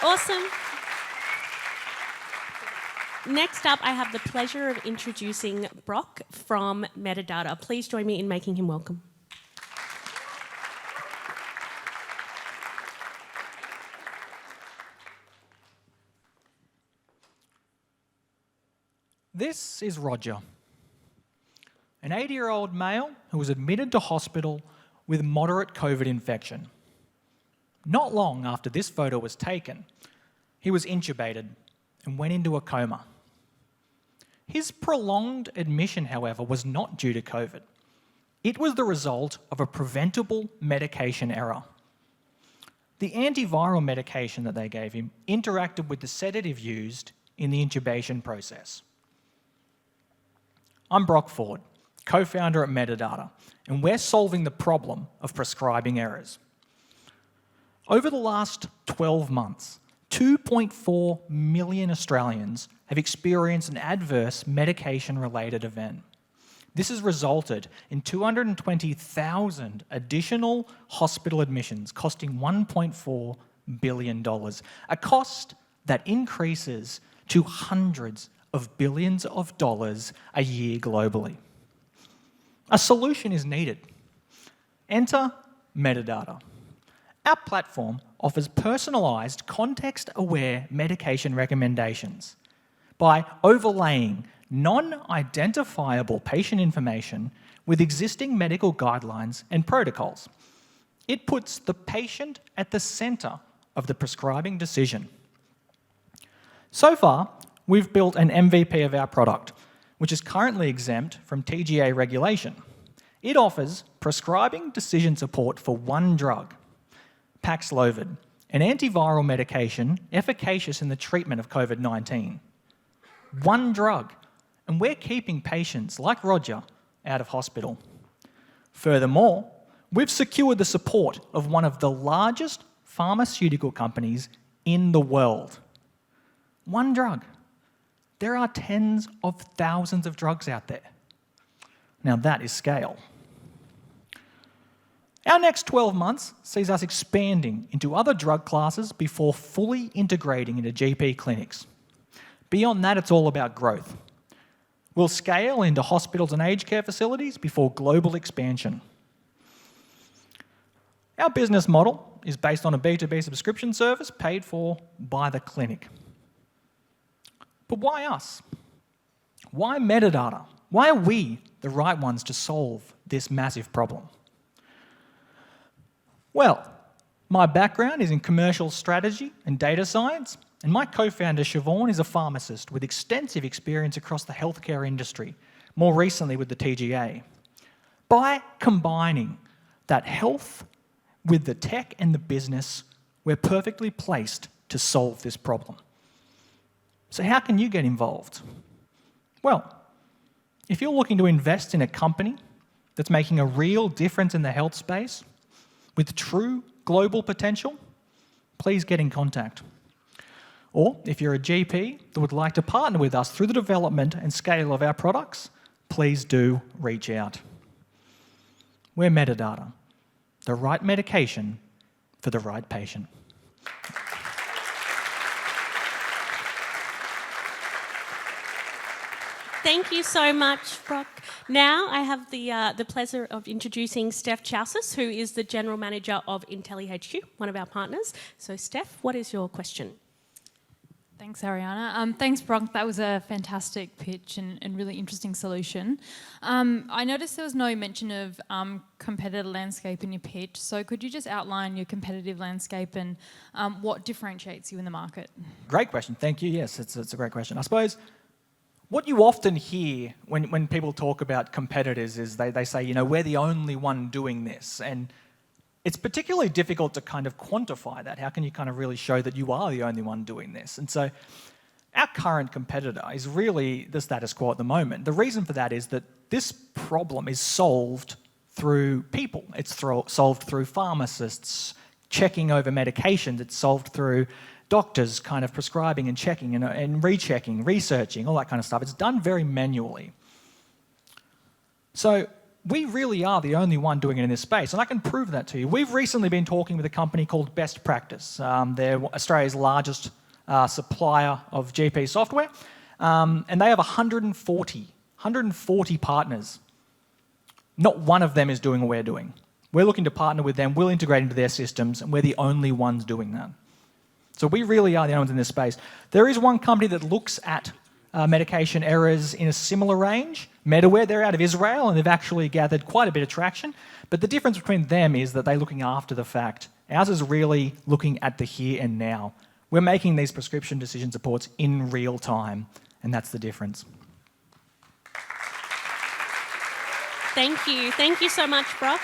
Awesome. Next up, I have the pleasure of introducing Brock from MedaData. Please join me in making him welcome. This is Roger, an 80-year-old male who was admitted to hospital with moderate COVID infection. Not long after this photo was taken, he was intubated and went into a coma. His prolonged admission, however, was not due to COVID. It was the result of a preventable medication error. The antiviral medication that they gave him interacted with the sedative used in the intubation process. I'm Brock Ford, co-founder at MedaData, and we're solving the problem of prescribing errors. Over the last 12 months, 2.4 million Australians have experienced an adverse medication-related event. This has resulted in 220,000 additional hospital admissions, costing $1.4 billion, a cost that increases to hundreds of billions of dollars a year globally. A solution is needed. Enter MedaData. Our platform offers personalised, context-aware medication recommendations by overlaying non-identifiable patient information with existing medical guidelines and protocols. It puts the patient at the centre of the prescribing decision. So far, we've built an MVP of our product, which is currently exempt from TGA regulation. It offers prescribing decision support for one drug, Paxlovid, an antiviral medication efficacious in the treatment of COVID-19. One drug, and we're keeping patients like Roger out of hospital. Furthermore, we've secured the support of one of the largest pharmaceutical companies in the world. One drug. There are tens of thousands of drugs out there. Now that is scale. Our next 12 months sees us expanding into other drug classes before fully integrating into GP clinics. Beyond that, it's all about growth. We'll scale into hospitals and aged care facilities before global expansion. Our business model is based on a B2B subscription service paid for by the clinic. But why us? Why MedaData? Why are we the right ones to solve this massive problem? Well, my background is in commercial strategy and data science, and my co-founder Siobhan is a pharmacist with extensive experience across the healthcare industry, more recently with the TGA. By combining that health with the tech and the business, we're perfectly placed to solve this problem. So how can you get involved? Well, if you're looking to invest in a company that's making a real difference in the health space with true global potential, please get in contact. Or if you're a GP that would like to partner with us through the development and scale of our products, please do reach out. We're MedaData, the right medication for the right patient. Thank you so much, Brock. Now I have the pleasure of introducing Steph Chausis, who is the General Manager of IntelliHQ, one of our partners. So Steph, what is your question? Thanks, Ariana. Thanks, Brock. That was a fantastic pitch and really interesting solution. I noticed there was no mention of competitor landscape in your pitch. So could you just outline your competitive landscape and what differentiates you in the market? Great question. Thank you. Yes, it's a great question. I suppose what you often hear when people talk about competitors is they say, you know, we're the only one doing this. And it's particularly difficult to kind of quantify that. How can you kind of really show that you are the only one doing this? And so our current competitor is really the status quo at the moment. The reason for that is that this problem is solved through people. It's solved through pharmacists checking over medications. It's solved through doctors kind of prescribing and checking and rechecking, researching, all that kind of stuff. It's done very manually. So we really are the only one doing it in this space, and I can prove that to you. We've recently been talking with a company called Best Practice. They're Australia's largest supplier of GP software, and they have 140 partners. Not one of them is doing what we're doing. We're looking to partner with them, we'll integrate into their systems, and we're the only ones doing that. So we really are the only ones in this space. There is one company that looks at medication errors in a similar range, MedAware. They're out of Israel, and they've actually gathered quite a bit of traction. But the difference between them is that they're looking after the fact. Ours is really looking at the here and now. We're making these prescription decision supports in real time, and that's the difference. Thank you. Thank you so much, Brock.